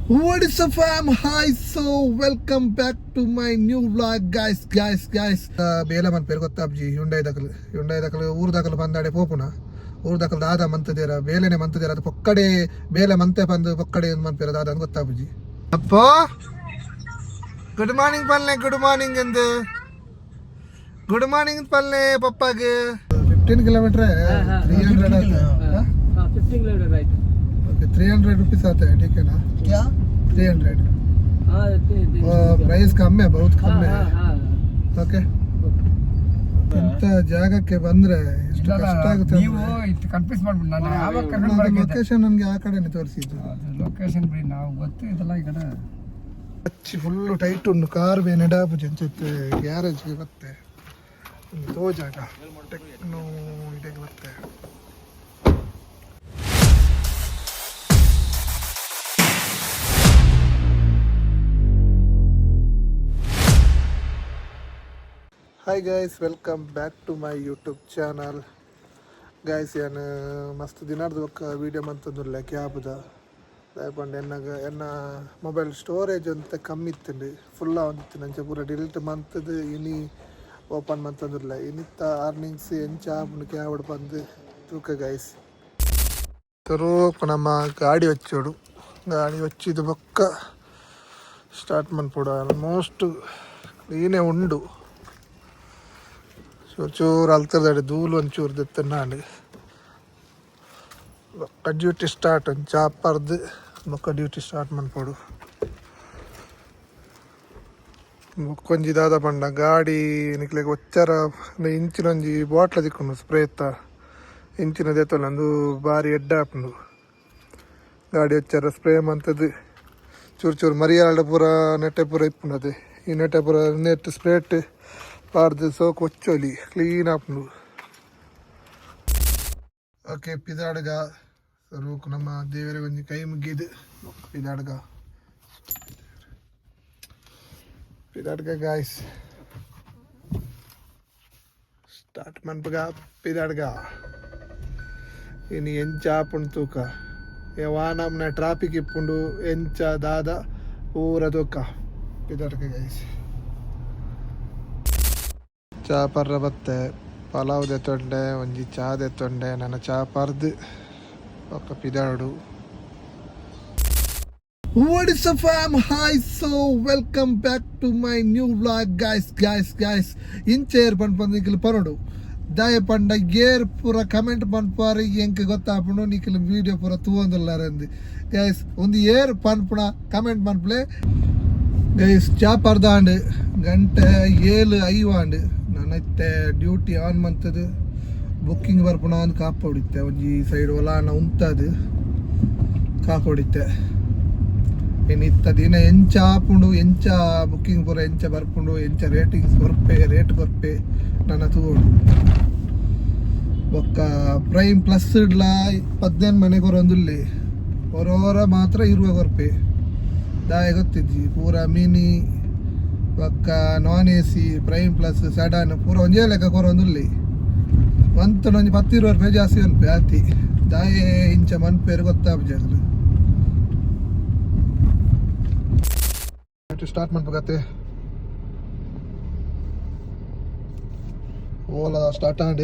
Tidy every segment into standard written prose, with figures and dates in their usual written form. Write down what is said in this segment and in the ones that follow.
What is up fam? Hi, so welcome back to my new vlog guys. ಬೇಲೆ ಮನ್ ಪೇರು ಗೊತ್ತಾಬ್ಜಿ Hyundai ದಕಲು ಊರು ದಕಲು ಬಂದಾಡೆ ಪೋಪುನ ಊರು ದಕಲು ದಾದ ಮಂತದೇರ ಬೇಲೆನೆ ಮಂತದೇರ ಅದು ಪೊಕ್ಕಡೆ ಬೇಲೆ ಮಂತೆ ಬಂದು ಪೊಕ್ಕಡೆ ಮನ್ ಪೇರು ದಾದ ಅಂತ ಗೊತ್ತಾಬ್ಜಿ ಅಪ್ಪ ಗುಡ್ ಮಾರ್ನಿಂಗ್ ಪಲ್ಲೆ ಗುಡ್ ಮಾರ್ನಿಂಗ್ ಎಂದು ಗುಡ್ ಮಾರ್ನಿಂಗ್ ಪಲ್ಲೆ ಪಪ್ಪಾಗೆ 15 किलोमीटर है 300 आता है 15 किलोमीटर राइट 300 रुपीस आता है ठीक है ना क्या 300 ಪ್ರೈಸ್ ಕಮ್ಮಿ बहुत ಕಮ್ಮಿ ಓಕೆ ಇಂಥ ಜಾಗಕ್ಕೆ ಬಂದ್ರೆ ಎಷ್ಟು ಕಷ್ಟ ಆಗುತ್ತೆ ನೀವು ಇಷ್ಟು ಕನ್ಫ್ಯೂಸ್ ಮಾಡ್ಬಿಟ್ಟು ನಾನು ಯಾವಾಗ ಕರ್ಕೊಂಡು ಬರಕ್ಕೆ ಲೊಕೇಶನ್ ನನಗೆ ಆ ಕಡೆನೇ ತೋರಿಸಿದ್ದು ಲೊಕೇಶನ್ ಬಿಡಿ ನಾವು ಗೊತ್ತು ಇದೆಲ್ಲ ಈ ಕಡೆ ಹಚ್ಚಿ ಫುಲ್ಲು ಟೈಟ್ ಉಂಟು ಕಾರ್ ಬೇ ನೆಡಾಪು ಜಂಚತ್ತೆ ಗ್ಯಾರೇಜ್ಗೆ ಬತ್ತೆ ತೋ ಜಾಗ ಟೆಕ್ನೋ ಇದಕ್ಕೆ ಬತ್ತೆ hi guys welcome back to my YouTube channel guys ಏನು ಮಸ್ತ್ ದಿನಾರ್ದು ಒಕ್ಕ ವೀಡಿಯೋ ಮಂತಂದಿಲ್ಲ ಕ್ಯಾಬ್ದ ದಯಪಂಡು ಎನ್ನ ಮೊಬೈಲ್ ಸ್ಟೋರೇಜ್ ಅಂತ ಕಮ್ಮಿ ಇತ್ತು ಫುಲ್ಲ ಒಂದಿತ್ತು ನಂಚೆ ಪೂರ ಡಿಲೀಟ್ ಮಂತದ್ದು ಇನಿ ಓಪನ್ ಮಂತಂದಿಲ್ಲ ಇನ್ನಿತ್ತ ಅರ್ನಿಂಗ್ಸ್ ಎಂಚ ಕ್ಯಾಬ್ ಬಂದು ತೂಕ ಗೈಸ್ ತರೋಕು ನಮ್ಮ ಗಾಡಿ ವಚ್ಚೋಡು ಗಾಡಿ ವಚ್ಚಿದ ಬೊಕ್ಕ ಸ್ಟಾರ್ಟ್ ಮನ್ಪೋಡು ಆಲ್ಮೋಸ್ಟ್ ಕ್ಲೀನೇ ಉಂಡು ಚೂರು ಅಲ್ತದಾಡಿ ಧೂಳು ಒಂಚೂರು ದೆತ್ತನಾಡು ಬೊಕ್ಕ ಡ್ಯೂಟಿ ಸ್ಟಾರ್ಟ್ ಒಂದು ಚಾಪರ್ದು ಬೊಕ್ಕ ಡ್ಯೂಟಿ ಸ್ಟಾರ್ಟ್ ಮನ್ಪೋಡು ಬೊಕ್ಕೊಂಜಿ ದಾದ ಪಂಡ ಗಾಡಿ ನಿಕ್ಲೆಗೆ ಒಚ್ಚಾರ ಇಂಚಿನೊಂಜಿ ಬಾಟ್ಲ ತಿಕ್ಕೊಂಡು ಸ್ಪ್ರೇ ಎತ್ತ ಇಂಚಿನ ದೆತ್ತಲ್ಲ ಒಂದು ಭಾರಿ ಎಡ್ಡ ಹಾಪುಂಡು ಗಾಡಿ ಒಚ್ಚಾರ ಸ್ಪ್ರೇ ಮಂತದ್ದು ಚೂರು ಮರಿಯಾಳ ಪೂರ ನೆಟ್ಟೆ ಪೂರ ಇಪ್ಪುಂಡು ಅದೇ ಈ ನೆಟ್ಟೆ ಪೂರ ನೆಟ್ ಸ್ಪ್ರೇಟ್ ಪಾರ್ದು ಸೋಕು ಒಚ್ಚೋಲಿ ಕ್ಲೀನ್ ಆಪುಂಡು ಓಕೆ ಪಿದಾಡ್ಗ ರೂಕು ನಮ್ಮ ದೇವರಿಗೆ ಒಂಜಿ ಕೈ ಮುಗಿದು ಪಿದಾಡ್ಗ ಗಾಯ್ಸ್ ಸ್ಟಾರ್ಟ್ ಮನ್ಪಗ ಪಿದಾಡ್ಗ ಇನ್ನು ಎಂಚ ಆಪುಂಡು ತೂಕ ವಾನಮ್ನ ಟ್ರಾಫಿಕ್ ಇಪ್ಪುಂಡು ಎಂಚ ದಾದ ಪೂರ ತೂಕ ಪಿದಾಡ್ಗ ಗಾಯ್ಸ್ ಚಾ ಪರ್ರ ಬತ್ತೆ ಪಲಾವ್ ದೆತ್ತೊಂಡೆ ಒಂಜಿ ಚಾ ದೆತ್ತೊಂಡೆ ನನ್ನ ಚಾ ಪರ್ದು ಪಕ್ಕ ಪಿದಾಡು What is up fam? Hi, so welcome back to my new vlog guys. ಇಂಚೇರ್ ಪನ್ಪಂದು Nikhil ಪರೋಡು ದಾಯ ಪಂಡ ಗೇರ್ ಪೂರ ಕಮೆಂಟ್ ಪನ್ಪಾರಿ ಎಂಕ್ ಗೊತ್ತಾಪುಂಡು ನಿಖಿಲ್ ವಿಡಿಯೋ ಪೂರ ತೂವೊಂದುಲ್ಲಾರಂದು ಗೈಸ್ ಒಂದು ಏರ್ ಪನ್ಪುಣ ಕಮೆಂಟ್ ಪನ್ಪುಲೆ ಗೈಸ್ ಚಾ ಪರ್ದಾಂಡು ಗಂಟೆ 7:05 ನನ್ನತ್ತೆ ಡ್ಯೂಟಿ ಆನ್ ಮಂತದು ಬುಕ್ಕಿಂಗ್ ಬರ್ಪುಣ ಅಂದು ಕಾಪ ಹೊಡಿತ್ತೆ ಒಂಜಿ ಸೈಡ್ ಒಲಾನ ಉಂತದು ಕಾಪ ಹೊಡಿತ್ತೆ ಇನ್ನು ಇತ್ತ ದಿನ ಎಂಚ ಆಪುಂಡು ಎಂಚ ಬುಕ್ಕಿಂಗ್ ಪೂರ ಎಂಚ ಬರ್ಪುಂಡು ಎಂಚ ರೇಟಿಂಗ್ಸ್ ರೇಟ್ ಕೊರ್ಪೆ ನನ್ನ ತೂಡು ಒಕ್ಕ ಪ್ರೈಮ್ ಪ್ಲಸ್ ಇಡ್ಲ 15 ಮನೆ ಕೊರೊಂದುಲ್ಲಿ ಹೊರ ಮಾತ್ರ 20 ಕೊರ್ಪೆ ದಾಯ ಗೊತ್ತಿದ್ದಿ ಪೂರ ಮಿನಿ ಒಕ್ಕ non A C prime plus sudden ಪೂರ ಒಂಜೇ ಲೆಕ್ಕ ಕೊರೊಂದುಲ್ಲಿ ಒಂತೊಂದು 10-20 ರೂಪಾಯಿ ಜಾಸ್ತಿ ಅನ್ಪೆ ಆತಿ ದಾಯೆ ಇಂಚ ಮನ್ಪೇರು ಗೊತ್ತಾಪ ಜಾಗಲು ಸ್ಟಾರ್ಟ್ ಮಾಡ್ಬೇಕತ್ತೆ ಓಲಾ ಸ್ಟಾರ್ಟ್ ಆಂಡ್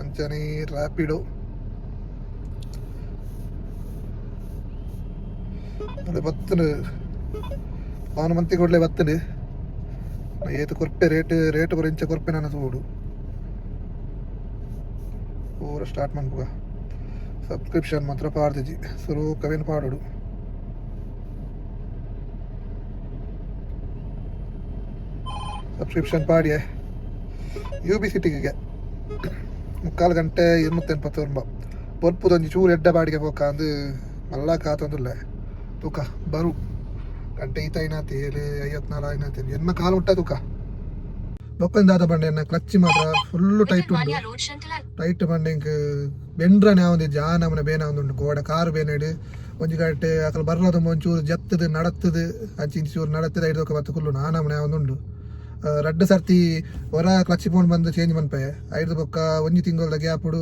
ಅಂಚನೆ ರ್ಯಾಪಿಡೋ ಅದೇ ಬತ್ತನು ಅವನ ಮಂತಿ ಕೊಡ್ಲೆ ಬತ್ತನು ಏತು ಕೊರ್ಪೆ ರೇಟ್ ಬರ ಇಂಚ ಕೊರ್ಪೆ ನನ್ನ ತೋಡು ಪೂರ ಸ್ಟಾರ್ಟ್ ಮಾಡ್ಬೇಕ ಸಬ್ಸ್ಕ್ರಿಪ್ಷನ್ ಮಾತ್ರ ಪಾಡ್ದಿಜಿ ಸರು ಕವೇನು ಪಾಡೋಡು ಸಬ್ಸ್ಕ್ರಿಪ್ಷನ್ ಪಾಡಿಯೇ UB ಸಿಟಿಗೆ 3 ಗಂಟೆ 280 ರೂಪಾಯಿ ಬೊಲ್ಪುದೊಂದು ಚೂರು ಎಡ್ಡ ಬಾಡಿಗೆ ಹೋಗ ಅಂದು ಮಲ್ಲ ಕಾತೊಂದಿಲ್ಲ ತೂಕ ಬರು ಗಂಟೆ ಈತಾಯಿನಾತಿ 54 ಆಯ್ನಾತಿ ಎನ್ನ ಕಾಲು ಉಂಟ ತೂಕ ಬೊಕ್ಕೊಂದಾದ ಬಂಡೆ ಎನ್ನ ಕ್ಲಚ್ ಮಾತ್ರ ಫುಲ್ಲು ಟೈಟ್ ಉಂಟು ಟೈಟ್ ಬಂಡೆ ಇಂಕ್ ಬೆಂಡ್ರನೆ ಒಂದು ಜಾನಮನ ಬೇನ ಒಂದುಂಟು ಗೋಡ ಕಾರು ಬೇನೆಡು ಒಂಜಿ ಗಂಟೆ ಅಕಲ್ ಬರ್ರದ ಒಂಚೂರು ಜತ್ತದು ನಡತ್ತದು ಅಂಚಿ ಚೂರು ನಡತ್ತದ ಹಿಡ್ದೋಕ ಮತ್ತೆ ಕುಲ್ಲು ನಾನಮನೆ ಒಂದುಂಡು ರಡ್ಡು ಸರ್ತಿ ಹೊರ ಕ್ಲಚ್ ಪೋಂಡು ಬಂದು ಚೇಂಜ್ ಮನ್ಪೆ ಐದು ಬೊಕ್ಕ ಒಂಜಿ ತಿಂಗಳ ಗ್ಯಾಪುಡು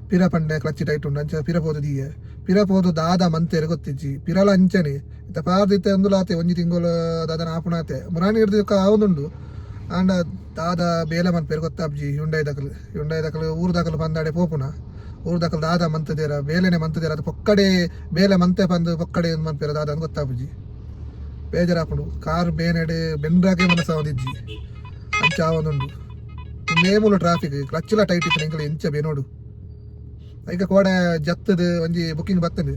ಪಿರ ಪಂಡೆ ಕ್ಲಚ್ ಟೈಟ್ ಉಂಡು ಅಂಚ ಪಿರ ಪೋದು ದಿಯೆ ಪಿರ ಪೋದು ದಾದ ಮಂತೆರೆ ಗೊತ್ತಿಜ್ಜಿ ಪಿರಲ ಅಂಚನೆ ಇತ್ತ ಪಾರ್ದಿತ್ತೆ ಒಂದುಲಾತೆ ಒಂಜಿ ತಿಂಗಳು ದಾದನ ಆಪುಣಾತೆ ಮುರಾಣಿ ಹಿಡ್ದು ಆವೊಂದುಂಡು ಆಂಡ ದಾದ ಬೇಲೆ ಮನ್ಪೇರು ಗೊತ್ತಾಬ್ಜಿ ಹುಂಡೈ ದಕಲು ಊರು ದಕಲು ಪಂದಾಡೆ ಪೋಪುನ ಊರು ದಕಲು ದಾದ ಮಂತದೇರ ಬೇಲೆನೆ ಮಂತದೇರ ಅದು ಪೊಕ್ಕಡೆ ಬೇಲೆ ಮಂತೆ ಪಂದು ಪೊಕ್ಕಡೆ ಮನ್ಪೇರ ದಾದ ಅಂತ ಗೊತ್ತಾಬ್ಜಿ ಬೇಜಾರಾಪುಂಡು ಕಾರ್ ಬೇನೆಡೆ ಬೆಂಡ್ರಾಗೆ ಮನಸ್ಸ ಒಂದಿಜ್ಜಿ ಅಂಚ ಆವೊಂದುಂಡು ನೇಮೂಲು ಟ್ರಾಫಿಕ್ ಕ್ಲಚ್ಲ ಟೈಟ್ ಇತ್ತು ಎಂಕಲ್ ಎಂಚ ಬೇನೋಡು ಈಗ ಕೋಡೆ ಜತ್ತದು ಒಂಜಿ ಬುಕ್ಕಿಂಗ್ ಬರ್ತದೆ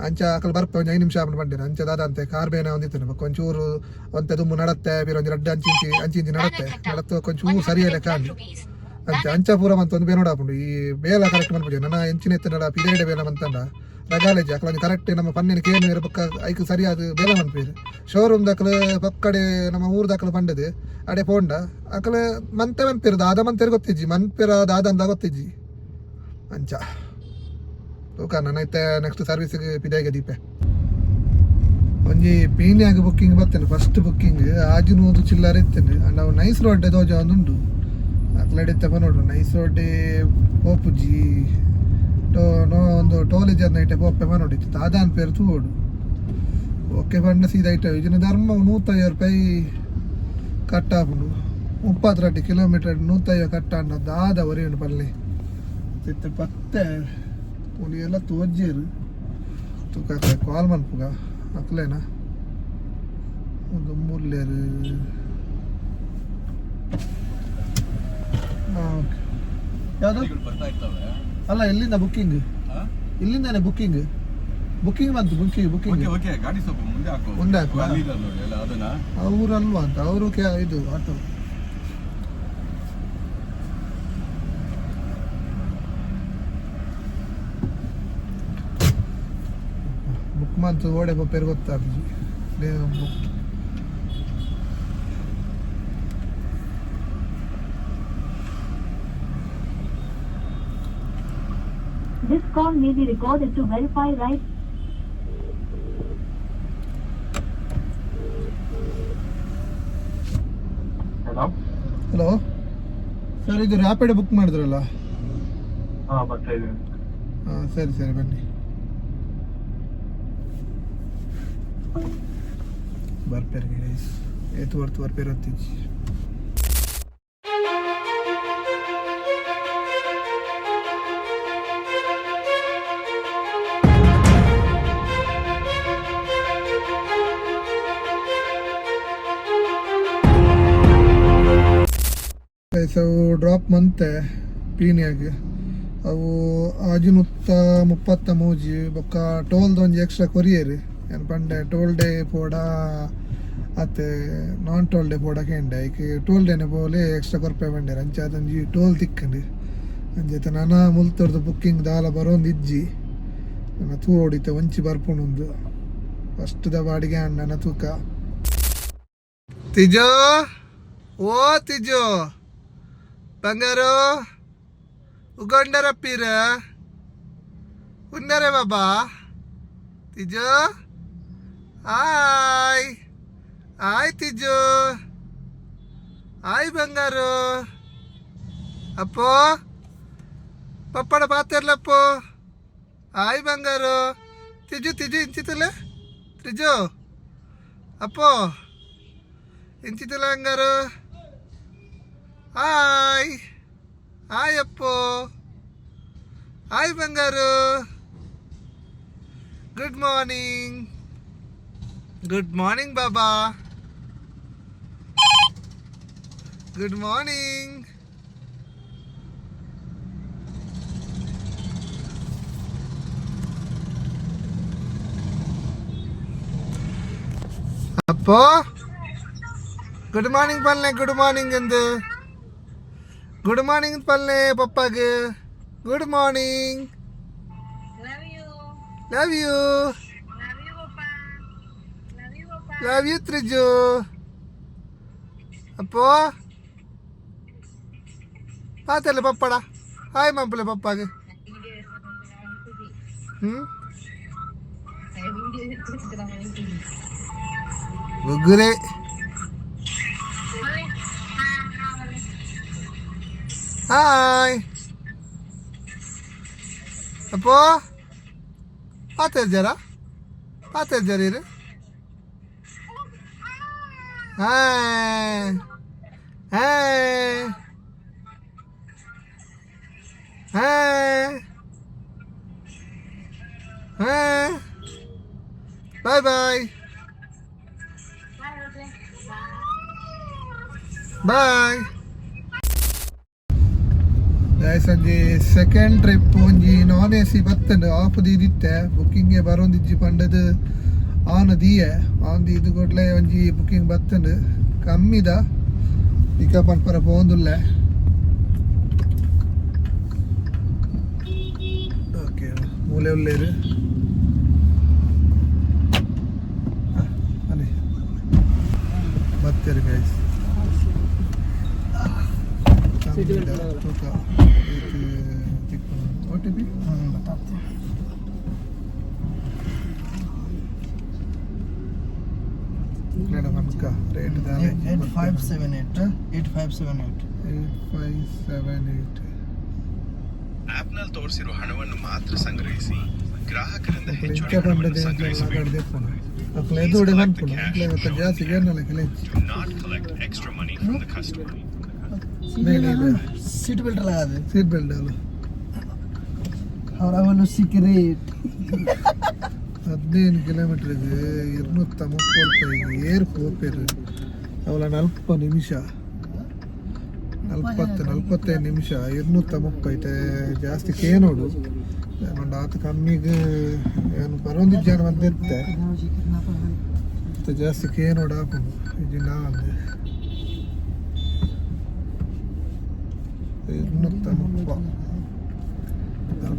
ಅಂಚ ಅಕಲ್ ಬರ್ಪ ಒಂಜಿ 5 ನಿಮಿಷ ಆಪುಂಡು ಬಂಡೇನೆ ಅಂಚ ದಾದ ಅಂತೆ ಕಾರ್ ಬೇನೆ ಒಂದಿತ್ತೇನೆ ಬೊಕ್ಕ ಒಂಚೂರು ಒಂತೆ ದುಮ್ಮು ನಡತ್ತೆ ಬೇರೆ ಒಂಜಿ ರಡ್ಡು ಅಂಚಿಂಚಿ ನಡತ್ತೆ ಒಂಚೂರು ಸರಿಯಲ್ಲ ಕಾಣಿ ಅಂಚ ಪೂರ ಮಂತ ಒಂದು ಬೇನೋಡ ಆಪುಂಡು ಈ ಬೇಲ ಕರೆಕ್ಟ್ ಮನ್ಪುಜಿ ನನ್ನ ಎಂಚಿನ ಎತ್ತನಡ ಪಿರಿಯಡ್ ಬೇಲ ಮಂತಂಡ ರಗಾಲೇಜಿ ಅಕಲ ಒಂಜಿ ಕರೆಕ್ಟ್ ನಮ್ಮ ಪನ್ನಿನ ಕೇನು ಇರೋ ಪಕ್ಕ ಐಕ್ ಸರಿಯಾದ ಬೇಲ ಮನ್ಪೇರು ಶೋರೂಮ್ ದಕಲು ಪಕ್ಕಡೆ ನಮ್ಮ ಊರು ದಕಲು ಪಂಡದು ಅಡೆ ಪೋಂಡ ಅಕಲ ಮಂತೆ ಮನ್ಪೇರು ದಾದ ಮಂತೇರು ಗೊತ್ತಿಜ್ಜಿ ಮನ್ಪೇರ ದಾದ ಅಂದ ಗೊತ್ತಿಜ್ಜಿ ಅಂಚ ತೂಕ ನನ್ನೈತೆ ನೆಕ್ಸ್ಟ್ ಸರ್ವಿಸ್ಗೆ ಪಿದಾಯಿಗೆ ದೀಪೆ ಒಂಜಿ ಪೀನ್ಯಾಗ ಬುಕ್ಕಿಂಗ್ ಬರ್ತೇನೆ ಫಸ್ಟ್ ಬುಕ್ಕಿಂಗ್ ಆಜಿನೂರು ಚಿಲ್ಲರೆ ಇತ್ತೇನೆ ನಾವು ನೈಸ್ ರೋಡ್ ದೋಜ ಒಂದುಂಡು ಅಕ್ಲಡಿತ್ತಪ್ಪ ನೋಡು ನೈಸ್ ರೋಡ್ ಪೋಪುಜಿ ಒಂದು ಟೋಲೇಜ್ ನೈಟೆ ಪೋಪೆ ನೋಡಿತ್ತು ದಾದಾನ್ ಪೇರು ತೂಡು ಓಕೆ ಬಂಡ ಸೀದಾ ಇಟ್ಟ ಇದನ್ನ ಧರ್ಮ 150 ರೂಪಾಯಿ ಕಟ್ಟಾಪುಂಡು 32 ಕಿಲೋಮೀಟರ್ 150 ಕಟ್ಟಾಂಡ ದಾದ ಒರೆಯುಂಡು ಪಲ್ಲೆ ಇತ್ತೆ ಪತ್ತೆ ಉಳಿ ಎಲ್ಲ ತೋಜ್ಜೇರು ತೂಕ ಕಾಲ್ ಮನ್ಪುಗ ಅಕ್ಲೇನ ಒಂದು ಮುಲ್ಲೇರು ಓಕೆ ಯಾವುದು ಅಲ್ಲ ಎಲ್ಲಿಂದ ಬುಕ್ಕಿಂಗ್ ಇಲ್ಲಿಂದಾನೆ ಬುಕ್ಕಿಂಗ್ ಬಂತು ಮುಂದೆ ಹಾಕುವ ಅವರಲ್ವಾ ಅಂತ ಅವರು ಇದು ಆಟೋ ಬುಕ್ ಮಂತು ಓಡೆ ಪೇರು ಗೊತ್ತಾಗ್ಲಿ This call may be recorded to verify right. Hello sir ಇದು ರ್ಯಾಪಿಡ್ ಬುಕ್ ಮಾಡಿದ್ರಲ್ಲ ಬರ್ತಾ ಇದೆ. ಹಾಂ ಸರಿ ಬನ್ನಿ ಬರ್ಪೇರಿ ಗೈಸ್ ಏತು ಬರ್ಪೇರಿ ಹೊತ್ತಿಜ್ಜಿ ಅವು ಡ್ರಾಪ್ ಮಂತೆ ಪೀನ್ಯಾಗ ಅವು ಆಜಿನುತ್ತ 30 ಮೂಜಿ ಬೊಕ್ಕ ಟೋಲ್ದು ಒಂಜಿ ಎಕ್ಸ್ಟ್ರಾ ಕೊರಿಯರ್ ಏನು ಪಂಡೆ ಟೋಲ್ ಡೇ ಪೋಡ ಅತ್ತೆ ನಾನ್ ಟೋಲ್ ಡೇ ಪೋಡ ಕೇಂಡೆ ಐಕೆ ಟೋಲ್ ಡೇನೆ ಪೋಲೆ ಎಕ್ಸ್ಟ್ರಾ ಕೊರ್ಪೆ ಬಂಡೇರು ಅಂಚೆ ಅದೊಂಜಿ ಟೋಲ್ ತಿಕ್ಕಂಡು ಅಂಚೈತೆ ನಾನು ಮುಲ್ತೊರ್ದು ಬುಕ್ಕಿಂಗ್ ದಾಲ ಬರೋಂದು ಇಜ್ಜಿ ನನ್ನ ತೂ ಹೊಡಿತೆ ಒಂಚಿ ಬರ್ಪುಣೊಂದು ಫಸ್ಟ್ ದ ಬಾಡಿಗೆ ನನ್ನ ತೂಕ ತಿಜೋ ಓ ತಿಜೋ ಬಂಗಾರು ಉಗೊಂಡರಪ್ಪೀರ ಉನ್ನರೆ ಬಾಬಾ ತಿಜೋ ಆಯ್ ತಿಜೋ ಆಯ್ ಬಂಗಾರು ಅಪ್ಪೋ ಪಪ್ಪಡ ಪಾತಿರ್ಲಪ್ಪೋ ಆಯ್ ಬಂಗಾರು ತಿಜು ಇಂಚಿತಲೆ ತಿಜು ಅಪ್ಪೋ ಇಂಚಿತಲೆ ಬಂಗಾರು ಹಾಯ್ ಅಪ್ಪು ಹಾಯ್ ಬಂಗಾರು ಗುಡ್ ಮಾರ್ನಿಂಗ್ ಬಾಬಾ ಗುಡ್ ಮಾರ್ನಿಂಗ್ ಅಪ್ಪೋ ಗುಡ್ ಮಾರ್ನಿಂಗ್ ಪಲ್ಲೆ ಗುಡ್ ಮಾರ್ನಿಂಗ್ ಎಂದು ಗುಡ್ ಮಾರ್ನಿಂಗ್ ಪಲ್ಲೆ ಪಪ್ಪಾಗೆ ಗುಡ್ ಮಾರ್ನಿಂಗ್ ಲವ್ ಯು ತ್ರಿಜು ಅಪ್ಪೋ ಪಾತಲ್ಲ ಪಪ್ಪಡ ಹಾಯ್ ಮಂಪಲೆ ಪಪ್ಪಾಗೆ ಗುಗ್ಗುರೆ ಹಾಯ್ ಅಪ್ಪೋ ಆತೇರ್ ಜರ ಇರು hi hi hi hi bye bye bye ಸಂಜೆ ಸೆಕೆಂಡ್ ಟ್ರಿಪ್ ಒಂಜಿ ನಾನ್ ಎ ಸಿ ಬತ್ತಂಡು ಆಫ್ ದಿತ್ತೆ ಬುಕ್ಕಿಂಗ್ಗೆ ಬರೋಂದಿಜ್ಜಿ ಪಂಡದು ಆನ್ ದಿಯೆ ಆನ್ ಇದು ಕೊಡ್ಲೆ ಒಂಜಿ ಬುಕ್ಕಿಂಗ್ ಬತ್ತಂಡು ಕಮ್ಮಿದ ಇಕ ಪನ್ಪರ ಪೋಂದುಲ್ಲೆ ಓಕೆ ಮೂಲೆ ಉಳ್ಳೇರು ಅದೇ ಬತ್ತೇರು ಗೈಸ್ OTP बताते हैं 8578 ಆಪ್ನಲ್ಲಿ ತೋರಿಸಿರೋ ಹಣವನ್ನು ಮಾತ್ರ ಸಂಗ್ರಹಿಸಿ ಗ್ರಾಹಕರಿಂದ ಹೆಚ್ಚು ಹೆಚ್ಚು ಹಣವನ್ನು ಸಂಗ್ರಹಿಸಬೇಡಿ. ಜಾಸ್ತಿ Do not collect extra money from the customer. Seat belt लगा दे सीट बेल्ट डालो और ಅವನು ಸಿಗರೇಟ್ 15 ಕಿಲೋಮೀಟರ್ಗೆ 230 ರೂಪಾಯಿಗೆ ಏರ್ ಹೋಗ್ಬೇರು ಅವಳ 40 ನಿಮಿಷ 45 ನಿಮಿಷ 230 ಜಾಸ್ತಿ ಕೇನೋಡು ಮಂಡ ಆತ ಕಮ್ಮಿಗೆ ಏನು ಬರೋಂದು ಜನ ಬಂದಿರುತ್ತೆ ಜಾಸ್ತಿ ಕೇನೋಡು ಹಾಕೊಂಡು ಇದು ನಾ ಅಂದೆ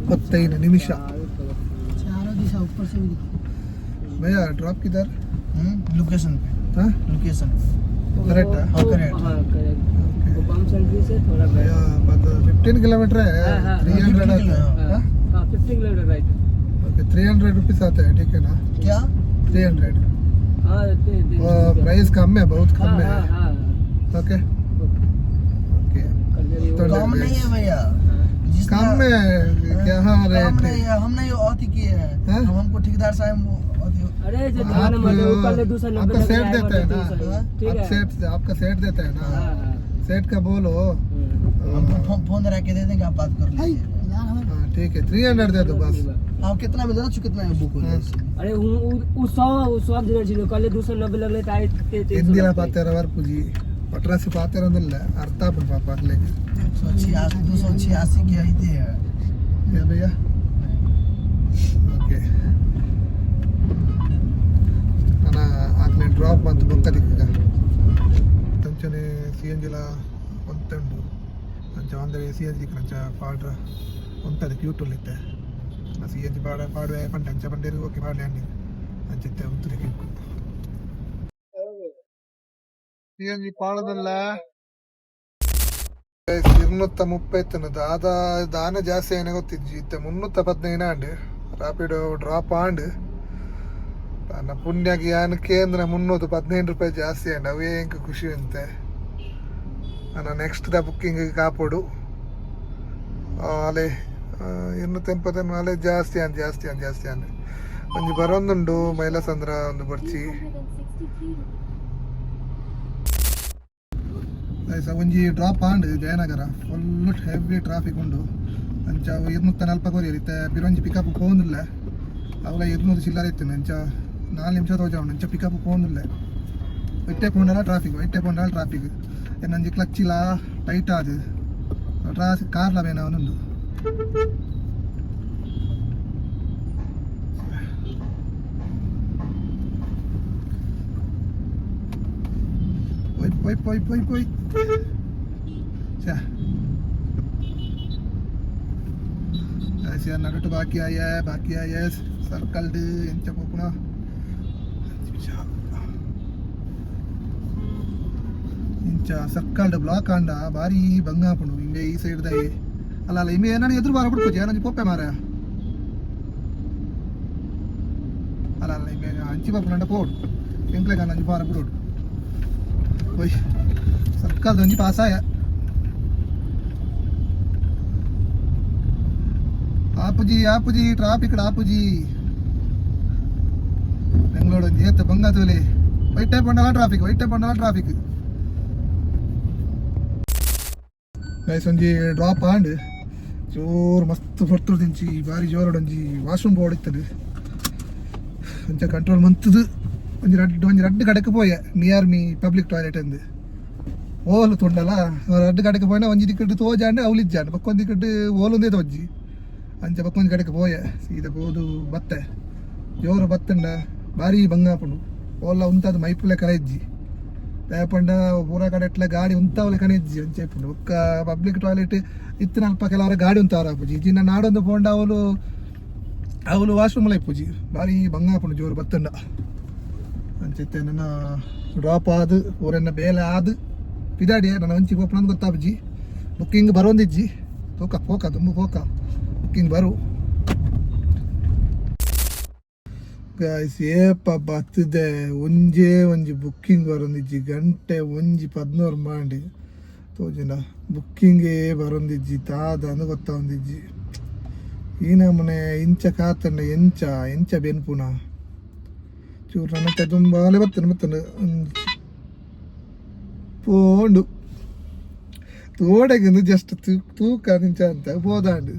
245 ನಿಮಿಷ चारों दिशा ऊपर से भी भैया ड्रॉप किधर लोकेशन पे हाँ लोकेशन करेक्ट है हाँ करेक्ट वो पंप सर्विस है थोड़ा भैया 15 किलोमीटर है 300 आता है हाँ? 15 किलोमीटर राइट ओके 300 रुपीस आता है ठीक है ना क्या 300 हाँ प्राइस कम है बहुत कम है ओके ओके कम नहीं है भैया कम है क्या हाँ रेट हमने ये औती की है हाँ? हम हमको ठेकेदार साहब अरे जो आप- ध्यान मत दो, कल 290 आपका लग सेट जाएगा, देता है ना 290, ठीक आप है सेट आपका सेट देता है ना हाँ, हाँ। सेट का बोलो फोन रख के दे देंगे आप बात कर लीजिए हाँ ठीक है 300 दे दो बस आप कितना मिल रहा कितना बुक हो हाँ। अरे वो 100 दिन छिलो कल 290 लग लेता है ಹಿಂದಿಲ ಪಾತ್ರ ಪೂಜಿ ಪಟ್ರಾಸಿ ಪಾತ್ರ ಅಂದಿಲ್ಲ ಅರ್ಥ ಆಗ್ಬಿಟ್ಟು ಪಾಪ ಆಗ್ಲಿಕ್ಕೆ 286 की आई थी ಯಾ ಭಯ್ಯ ಓಕೆ ನಾನು ಆಗ್ಲೇ ಡ್ರಾಪ್ ಬಂತು ಬೊಕ್ಕದಿಕ್ಕ ತಂಚನೆ ಸಿ ಎನ್ ಜಿಲ ಒಂತುಂಡು ಅಂಚ ಅಂದರೆ ಸಿ ಎನ್ ಜಿ ಕಂಚ ಪಾಡ್ರ ಒಂತದ ಕ್ಯೂಟುಲ್ಲಿತ್ತೆ ಸಿ ಎನ್ ಜಿ ಪಾಡುವೆ ಪಂಡ ಅಂಚ ಬಂಡೇರು ಓಕೆ ಪಾಡ್ಲೆ ಅಂಡಿ ಅಂಚತ್ತೆ ಒಂತುಲಿ ಕಿಕ್ಕು ಸಿ ಎನ್ ಜಿ ಪಾಡದಲ್ಲ 230 ದಾನ ಜಾಸ್ತಿ ಏನೇ ಗೊತ್ತಿಜ್ಜಿ ಇತ್ತೆ 315 ಆಂಡ್ ರಾಪಿಡೋ ಡ್ರಾಪ್ ಆಂಡ್ ನನ್ನ ಪುಣ್ಯಗೆ ಯಾನಕ್ಕೆ ಅಂದ್ರೆ 315 ರೂಪಾಯಿ ಜಾಸ್ತಿ ಆಂಡ್ ಅವೇ ಹೆಂಗೆ ಖುಷಿ ಅಂತೆ ನಾನು ನೆಕ್ಸ್ಟ್ ದ ಬುಕ್ಕಿಂಗ್ ಕಾಪೋಡು ಅಲೆ 280 ಅಲೆ ಜಾಸ್ತಿ ಅಂದ್ ಒಂಜಿ ಬರೋಂದುಂಡು ಮೈಲಸಂದ್ರ ಒಂದು ಬರ್ಚಿ ಒಂಜಿ drop and Jayanagar full heavy traffic ಉಂಡು ಅಂಚ 240 ಇರುತ್ತೆ ಬಿರೊಂಜಿ ಪಿಕಪ್ ಪೋಂದಿಲ್ಲ ಅವಲ 200 ಚಿಲ್ಲರೆ ಇತ್ತು ಅಂಚ 4 ನಿಮಿಷ ತೋಜ ಉಂಡು ಅಂಚ ಪಿಕಪ್ ಪೋಂದಿಲ್ಲ ಇಟ್ಟೆ ಪೋಂಡಲ ಟ್ರಾಫಿಕ್ ನಂಜಿ ಕ್ಲಚ್ಚಿಲ ಟೈಟ್ ಆದು ಕಾರ್ಲ ಬೇನ ಅವನುಂಡು പോയി नडट बाकी आया circle inch circle block and बारी बंगापु इंगे ई सैड दे अल इमे एदुर बारबिಟ್ಟು ಏನಂಜಿ ಪೋಪೆ ಮಾರ ಅಲ್ಲ ಇಮೆ ಅಂಚಿ ಬಪ್ಪನಂಡ ಪೋಡು ಎಂಕ್ಲೆ ಕಾನಂಜಿ ಬಾರಬಿಡು ಓಯ್ ಸರ್ಕಲ್ ಒಂಜಿ ಪಾಸಾಯ ಆ ಆಪುಜಿ ಟ್ರಾಫಿಕ್ ಆಪುಜಿ ಬೆಂಗಳೂರು ಏತ ಬಂಗಾತೋಲಿ ವೈಟ್ ಟೈಪ್ ಬಂಡಲ ಟ್ರಾಫಿಕ್ ಗೈಸ್ ಒಂಜಿ ಡ್ರಾಪ್ ಆಂಡ್ ಜೋರು ಮಸ್ತ್ ಹೊರ್ತುಡು ದಿಂಚಿ ಬಾರಿ ಜೋರು ಒಂಜಿ ವಾಶ್ರೂಮ್ ಬೋಡಿತ್ತದು ಒಂಚ ಕಂಟ್ರೋಲ್ ಮಂತದು ಒಂಜಿ ರಡ್ಡು ಕಡೆಗೆ ಪೋಯ ನಿಯರ್ ಮೀ ಪಬ್ಲಿಕ್ ಟಾಯ್ಲೆಟ್ ಅಂದು ಓಲು ತುಂಡಲ ರಡ್ಡು ಕಡೆಗೆ ಪೋಯಿನ ಒಂಜಿ ದಿಕ್ಕಟ್ಟು ತೋಜಾಂಡೆ ಅವಲಿಜ್ಜಾಂಡೆ ಪಕ್ಕೊಂದು ದಿಕ್ಕಟ್ಟು ಓಲೊಂದೇ ತೋಜ್ಜಿ ಅಂಚ ಪಕ್ಕೊಂದು ಕಡೆಗೆ ಪೋಯ ಸೀದಾ ಹೋದು ಬತ್ತೆ ಜೋರು ಬತ್ತಂಡ ಬಾರಿ ಬಂಗಾಪುಂಡು ಓಲ್ಲ ಉಂತದು ಮೈಪುಲೆ ಕರೆಜ್ಜಿ ಪೇಪಂಡ ಪೂರ ಕಡೆ ಎಟ್ಲ ಗಾಡಿ ಉಂತಾವಲೆ ಕಣೆಜ್ಜಿ ಅಂಚೆಪ್ಪುಂಡು ಒಕ್ಕ ಪಬ್ಲಿಕ್ ಟಾಯ್ಲೆಟ್ ಇತ್ತಿನ ಅಲ್ಪ ಕೆಲವರ ಗಾಡಿ ಉಂತಾವರ ಅಪ್ಪುಜಿ ಜಿನ್ನ ನಾಡೊಂದು ಪೋಂಡ ಅವಲು ವಾಶ್ರೂಮ್ಲ ಇಪ್ಪುಜಿ ಬಾರಿ ಬಂಗಾಪುಂಡು ಜೋರು ಬತ್ತಂಡ ಅಂಚೆತ್ತೆ ನನ್ನ ಡ್ರಾಪ್ ಆದು ಊರನ್ನ ಬೇಲೆ ಆದು ಪಿದಾಡಿ ನನ್ನ ಒಂಚಿ ಪೋಪನ ಅಂತ ಗೊತ್ತಾಪುಜಿ ಬುಕ್ಕಿಂಗ್ ಬರೋಂದಿಜ್ಜಿ ಪೋಕ ತುಂಬ ಪೋಕ ಬುಕ್ಕಿಂಗ್ ಬರು ಗಾಯ್ಸ್ ಏಪ ಬತ್ತದೆ ಒಂಜಿ ಬುಕ್ಕಿಂಗ್ ಬರೋಂದಿಜ್ಜಿ ಗಂಟೆ 1:16 ಮಾಡಿ ತೋಜಿನ ಬುಕ್ಕಿಂಗೇ ಬರೋಂದಿಜ್ಜಿ ತಾದ ಅಂದು ಗೊತ್ತಾವಂದಿಜ್ಜಿ ಈ ನಮ್ಮನೆ ಇಂಚ ಕಾತಂಡ ಎಂಚ ಬೆನ್ಪುನ ಚೂರು ನನ್ನ ತುಂಬಾಲೆ ಬರ್ತನೆ ಪೋಂಡು ತೋಡೆಗಿಂದು ಜಸ್ಟ್ ತೂಕ ನಿಂಚ ಅಂತ ಹೋದಾಂಡು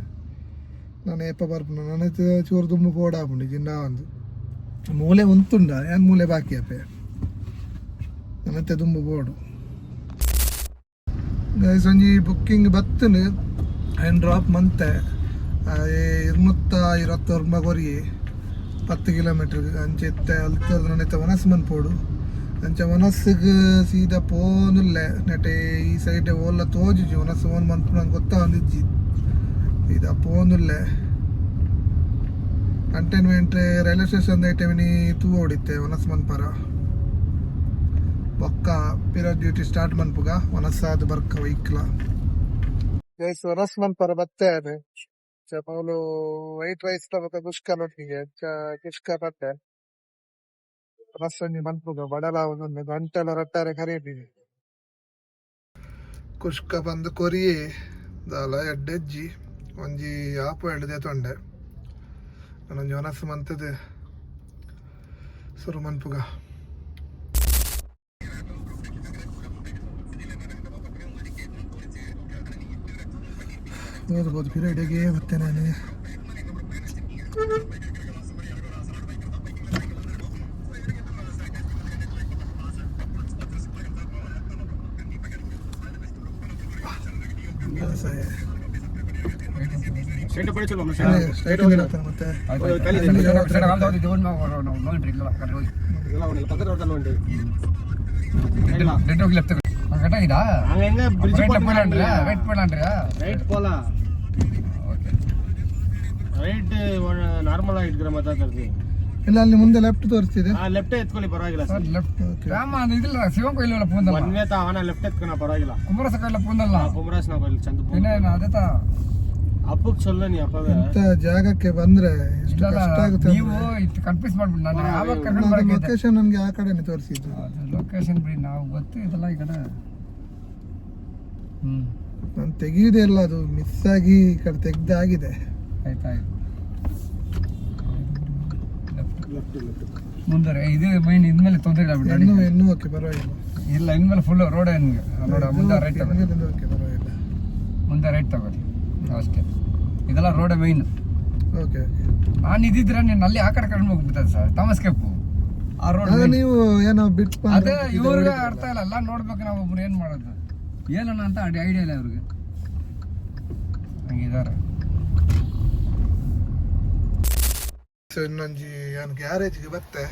ನಾನು ಏಪ ಬರ್ಪುನ ನನ್ನ ಚೂರು ತುಂಬ ಪೋಡಾಪುಂಡು ಜಿನ್ನ ಒಂದು ಮೂಲೆ ಉಂತುಂಡ ಏನು ಮೂಲೆ ಬಾಕಿ ಅಪ್ಪೆ ನನ್ನತ್ತೆ ತುಂಬ ಬೋಡು ಗೈಸ್ ಒಂಜಿ ಬುಕ್ಕಿಂಗ್ ಬತ್ತನು ಆ್ಯಂಡ್ ಡ್ರಾಪ್ ಮಂತೆ 220 ಕೊರಿಯೆ 10 ಕಿಲೋಮೀಟರ್ ಅಂಚೆತ್ತೆ ಅಲ್ತದ ನನ್ನತ್ತೆ ವನಸ್ ಮನ್ಪೋಡು ಅಂಚ ವನಸ್ಸಿಗೆ ಸೀದಾ ಪೋನುಲ್ಲೆ ನೆಟೆ ಈ ಸೈಡ್ ಓಲ್ಲ ತೋಜುಜಿ ವನಸ್ ಓನ್ ಮನ್ಪು ನಂಗೆ ಗೊತ್ತಾ ಒಂದಿಜ್ಜಿ ಸೀದಾ ಪೋನುಲ್ಲೆ ಕಂಟೈನ್ಮೆಂಟ್ ರೈಲ್ವೆ ಸ್ಟೇಷನ್ ಐಟಮಿನಿ ತೂ ಓಡಿತ್ತೆ ವನಸ್ ಮನ್ಪರ ಬೊಕ್ಕ ಪಿರಿಯಡ್ ಡ್ಯೂಟಿ ಸ್ಟಾರ್ಟ್ ಮನ್ಪುಗ ವನಸ್ಸಾದ ಬರ್ಕ ವೈಕ್ಲ ಗೈಸ್ ವನಸ್ ಮನ್ಪರ ಬತ್ತೆ ಅದೇ ಅವಳು ವೈಟ್ ರೈಸ್ ಮತ್ತೆ ಕುಷ್ಕ ನೊಟ್ಟಿಗೆ ಕುಷ್ಕ ಬತ್ತೆ ವನಸ್ ಒಂಜಿ ಮನ್ಪುಗ ಬಡಲ ಒಂದೊಂದು ಗಂಟೆಲ ರಟ್ಟಾರೆ ಕರಿಯಟ್ಟಿಗೆ ಕುಷ್ಕ ಬಂದು ಕೊರಿಯೆ ದಾಲ ಎಡ್ಡೆಜ್ಜಿ ಒಂಜಿ ಆಪು ಎಡ್ದೆ ತೊಂಡೆ ನಾನೊಂದು ವನಸ್ ಮಂತದೆ ಸುರು ಮನ್ಪುಗ ಓದ್ಬೋದು ಪಿರಿಯಡಿಗೆ ಮತ್ತೆ ನಾನು ನಾರ್ಮಲ್ ಆಗಿದ್ರೆ ಮಾತಾಡ್ತೀವಿ ಇಲ್ಲ ಅಲ್ಲಿ ಮುಂದೆ ಲೆಫ್ಟ್ ತೋರಿಸ್ತಿದೆ ಲೆಫ್ಟ್ ಎತ್ಕೊಳ್ಳಿ ಪರವಾಗಿಲ್ಲ ಸರ್ ಲೆಫ್ಟ್ ಇದಿಲ್ಲ ಶಿವನ್ ಕೊಯ್ಲಿಲ್ಲ ಪೂಂದಲ್ಲ ಮನ್ವೇತ ಅವನ ಲೆಫ್ಟ್ ಎತ್ಕೊಳ ಪರವಾಗಿಲ್ಲ ಕುಂಬರಸ ಕೊಯ್ಲ ಪೂಂದಲ್ಲ ಕುಮರಾಸ್ ನಾವು ಚಂದ ಇನ್ನೇನು ಅದೇತ ಅಪ್ಪಕ್ ಚೊಲ್ಲ ನೀ ಅಪ್ಪಗೆ ಇಂಥ ಜಾಗಕ್ಕೆ ಬಂದ್ರೆ ಎಷ್ಟು ಕಷ್ಟ ಆಗುತ್ತೆ ನೀವು ಇತ್ತು ಕನ್ಫ್ಯೂಸ್ ಮಾಡ್ಬಿಟ್ಟು ನಾನು ಯಾವಾಗ ಕರ್ಕೊಂಡು ಬರಕ್ಕೆ ಲೊಕೇಶನ್ ನನಗೆ ಆ ಕಡೆನೆ ತೋರಿಸಿದ್ದು ಲೊಕೇಶನ್ ಬಿಡಿ ನಾವು ಗೊತ್ತು ಇದೆಲ್ಲ ಈ ಕಡೆ ನಾನು ತೆಗಿಯುವುದೇ ಇಲ್ಲ ಅದು ಮಿಸ್ ಆಗಿ ಈ ಕಡೆ ತೆಗ್ದಾಗಿದೆ ಆಯ್ತಾಯ್ತು ಮುಂದೆ ಇದು ಮೈನ್ ಇನ್ಮೇಲೆ ತೊಂದರೆ ಇಲ್ಲ ಬಿಡಿ ಇನ್ನೂ ಓಕೆ ಪರವಾಗಿಲ್ಲ ಇಲ್ಲ ಇನ್ಮೇಲೆ ಫುಲ್ ರೋಡ್ ನೋಡ ಮುಂದೆ ರೈಟ್ ತಗೊಳ್ಳಿ ಓಕೆ ಪರವಾಗಿಲ್ಲ ಮುಂದೆ ರೈಟ್ ತಗೊಳ್ಳಿ ಅಷ್ಟೇ ಇದೆಲ್ಲ ರೋಡ್ ಮೈನ್ ಓಕೆ ನಾನು ಇದ್ದಿದ್ರೆ ನೀನು ಅಲ್ಲಿ ಆ ಕಡೆ ಕರ್ಕೊಂಡು ಹೋಗ್ಬಿಡ್ತದೆ ಸರ್ ಥಾಮಸ್ ಕೆಪ್ಪು ಆ ರೋಡ್ ನೀವು ಏನೋ ಬಿಟ್ಟು ಅದೇ ಇವ್ರಿಗೆ ಅರ್ಥ ಇಲ್ಲ ಎಲ್ಲ ನೋಡ್ಬೇಕು ನಾವು ಒಬ್ರು ಏನು ಮಾಡೋದು ಏನನ್ನ ಅಂತ ಐಡಿಯಾ ಇಲ್ಲ ಅವ್ರಿಗೆ ಹಂಗಿದ್ದಾರೆ ಇನ್ನೊಂಜಿ ನಾನು ಗ್ಯಾರೇಜ್ಗೆ ಬತ್ತೆ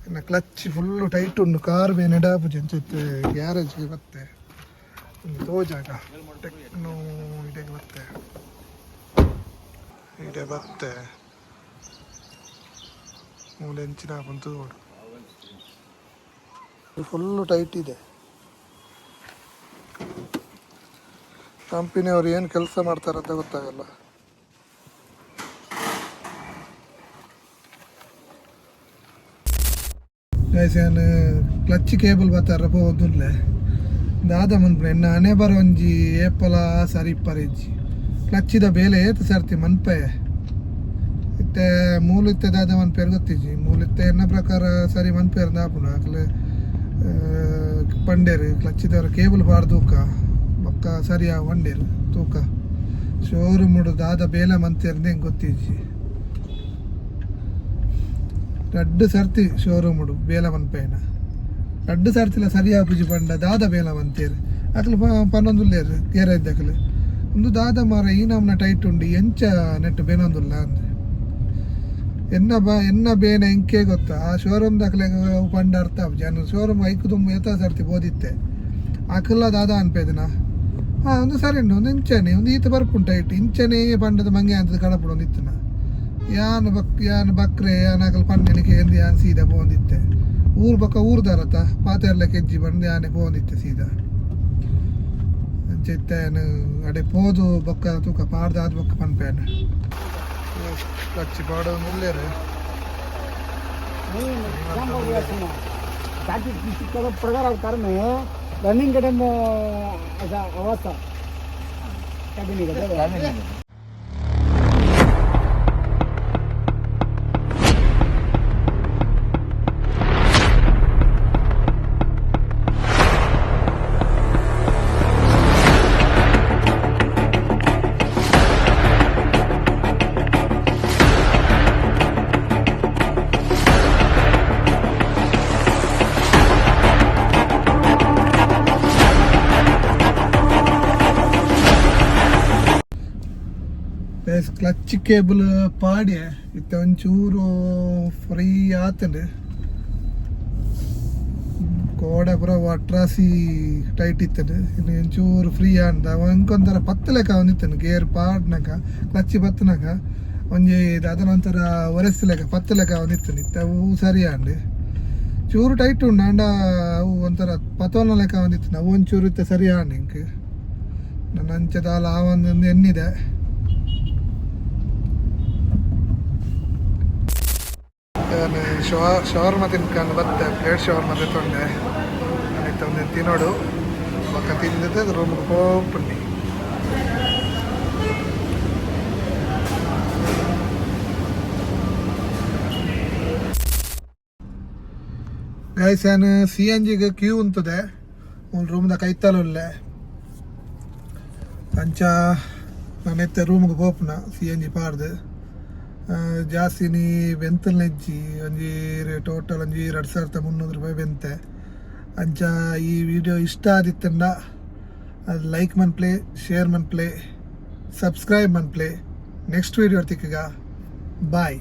ಇನ್ನು ಕ್ಲಚ್ ಫುಲ್ಲು ಟೈಟ್ ಉಂಡು ಕಾರ್ ಬೇ ನೆಡಾಪುಜಿ ಅಂಚೈತೆ ಗ್ಯಾರೇಜ್ಗೆ ಬತ್ತೆ ಒಂದು ತೋಜಾಗ ಟೆಕ್ನೋ ಇಡೆಗೆ ಬತ್ತೆ ಇಡೆ ಬತ್ತೆ ಮೂಲೆ ಹೆಂಚಿನ ಬಂತು ನೋಡು ಫುಲ್ಲು ಟೈಟ್ ಇದೆ ಕಂಪನಿಯವ್ರು ಏನು ಕೆಲಸ ಮಾಡ್ತಾರಂತ ಗೊತ್ತಾಗಲ್ಲ ನಾನು ಕ್ಲಚ್ ಕೇಬಲ್ ಬರ್ತಾರ ಹೋದುಲ್ಲೆ ದಾದ ಮನ್ಪುನ ಎನ್ನ ಹಣೆ ಬರೋಂಜಿ ಏಪಲ ಸರಿ ಇಪ್ಪರೆಜ್ಜಿ ಕ್ಲಚ್ಚಿದ ಬೇಲೆ ಏತು ಸರ್ತಿ ಮನ್ಪೆ ಇತ್ತೆ ಮೂಲಿತ್ತೆ ದಾದ ಮನ್ಪೇರು ಗೊತ್ತಿಜ್ಜಿ ಮೂಲಿತ್ತೆ ಎನ್ನ ಪ್ರಕಾರ ಸರಿ ಮನ್ಪೇರು ದಾಪುಂಡು ಅಕ್ಲೆ ಪಂಡೇರು ಕ್ಲಚ್ಚಿದವ್ರ ಕೇಬಲ್ ಬಾರ್ ತೂಕ ಬೊಕ್ಕ ಸರಿಯ ಬಂಡೇರು ತೂಕ ಶೋರೂಮ್ ದಾದ ಬೇಲ ಮಂತೇರ್ದೆ ಹೆಂಗೆ ಗೊತ್ತಿಜ್ಜಿ ರಡ್ಡು ಸರ್ತಿ ಶೋರೂಮ್ ಬೇಲ ಮನ್ಪೇನ ರಡ್ಡು ಸರ್ತಿಲ ಸರಿಯ ಪೂಜಿ ಪಂಡ ದಾದ ಬೇಲ ಮಂತೇರು ಅಕ್ಲು ಪನ್ನೊಂದುಲ್ಲೇರು ಗೇರ ಇದ್ದಕ್ಲು ಒಂದು ದಾದ ಮಾರ ಈ ನಮ್ನ ಟೈಟ್ ಉಂಡು ಎಂಚ ನೆಟ್ಟು ಬೇನೊಂದುಲ್ಲ ಅಂದ್ರೆ ಎನ್ನ ಬೇನ ಎಂಕೆ ಗೊತ್ತಾ ಆ ಶೋರೂಮ್ ದಾಖಲೆ ಪಂಡ ಅರ್ಥ ಜನ ಶೋರೂಮ್ ಐಕು ತುಂಬ ಎತ್ತ ಸರ್ತಿ ಬೋದಿತ್ತೆ ಆಕಲ್ಲ ದಾದ ಅನ್ಪೇದನ ಒಂದು ಸರಿ ಉಂಡು ಒಂದು ಇಂಚನೆ ಒಂದು ಈತ ಬರ್ಪುಂಟು ಟೈಟ್ ಇಂಚನೆ ಪಂಡದ ಮಂಗೆ ಅಂತದ ಕಡಪುಡು ಒಂದು ಇತ್ತನ ಯಾನ್ ಬಕ್ರೆ ಯಾನಾಕಲ್ ಪಂಡನಿಗೆ ಎಂದು ಯಾನ್ ಸೀದಾ ಬೋಂದಿತ್ತೆ ಊರು ಪಕ್ಕ ಊರ್ದಾರತ್ತ ಪಾತೆರ್ಲ ಕೆಜ್ಜಿ ಬಂದು ಯಾನೆ ಬೋಂದಿತ್ತೆ ಸೀದಾ ಚಿತ್ತೇನು ಅಡೆ ಪೋದು ಬೊಕ್ಕ ತೂಕ ಪಾಡ್ದಾದ ಬೊಕ್ಕ ಪನ್ಪೇನ ಕಚ್ಚಿ ಪಾಡೋ ಮುಲ್ಲೇರು प्रकार कारण रनिंग कटन असा अवस्था ಕ್ಲಚ್ ಕೇಬಲ್ ಪಾಡ್ಯ ಇತ್ತ ಒಂಚೂರು ಫ್ರೀ ಆತಂಡು ಕೋಡೆ ಪೂರ ಅಟ್ರಾಸಿ ಟೈಟ್ ಇತ್ತಂಡು ಇನ್ನು ಒಂಚೂರು ಫ್ರೀ ಅಂದ ಒಂಕೊಂಥರ ಪತ್ತಲೆಕ ಒಂದಿತ್ತನು ಗೇರ್ ಪಾಡ್ನಾಗ ಕ್ಲಚ್ ಪತ್ತನಾಗ ಒಂಜಿ ಅದನೊಂಥರ ಒರೆಸ್ಲೆಕ ಪತ್ತಲೆಕ ಒಂದಿತ್ತನು ಇತ್ತ ಅವು ಸರಿ ಅಂಡು ಚೂರು ಟೈಟ್ ಉಂಡು ಅಂಡ ಅವು ಒಂಥರ ಪತೋನ ಲೆಕ್ಕ ಒಂದಿತ್ತು ಅವು ಒಂಚೂರು ಇತ್ತ ಸರಿ ಅಂಡು ಇಂಕ್ ನನ್ನ ಅಂಚದಾಲ ಆ ಒಂದು ಎಣ್ಣಿದೆ ಶವರ್ಮ ತಿನ್ಕೊಂಡು ಬತ್ತೆ ಪ್ಲೇಟ್ ಶವರ್ಮ ತೊಂಡೆ ಅನಿತ್ತ ಒಂದು ತಿನ್ನೋಡು ಪಕ್ಕ ತಿಂದಿದ್ದೆ ರೂಮ್ಗೆ ಹೋಗ್ಬನ್ನಿ ಗೈಸ್ ಏನು ಸಿ ಎನ್ ಜಿಗೆ ಕ್ಯೂ ಉಂತದೆ ಒಂದು ರೂಮ್ದ ಕೈತಲೊಲ್ಲೆ ಅಂಚ ನಾನೆತ್ತೆ ರೂಮ್ಗೆ ಹೋಪ್ನ ಸಿ ಎನ್ ಜಿ ಪಾಡ್ದು ಜಾಸ್ತಿ ನೀ ಬೆಂತಲ್ ನೆಜ್ಜಿ ಒಂಜಿ ಟೋಟಲ್ ಒಂಜಿ 2300 ರೂಪಾಯಿ ಬೆಂತೆ ಅಂಚ ಈ ವಿಡಿಯೋ ಇಷ್ಟ ಆದಿತ್ತಂಡ ಅದು ಲೈಕ್ ಮನ್ಪ್ಲೆ ಶೇರ್ ಮನ್ಪ್ಲೆ ಸಬ್ಸ್ಕ್ರೈಬ್ ಮನ್ಪ್ಲೆ ನೆಕ್ಸ್ಟ್ ವಿಡಿಯೋ ತಿಕ್ಕಗ ಬಾಯ್.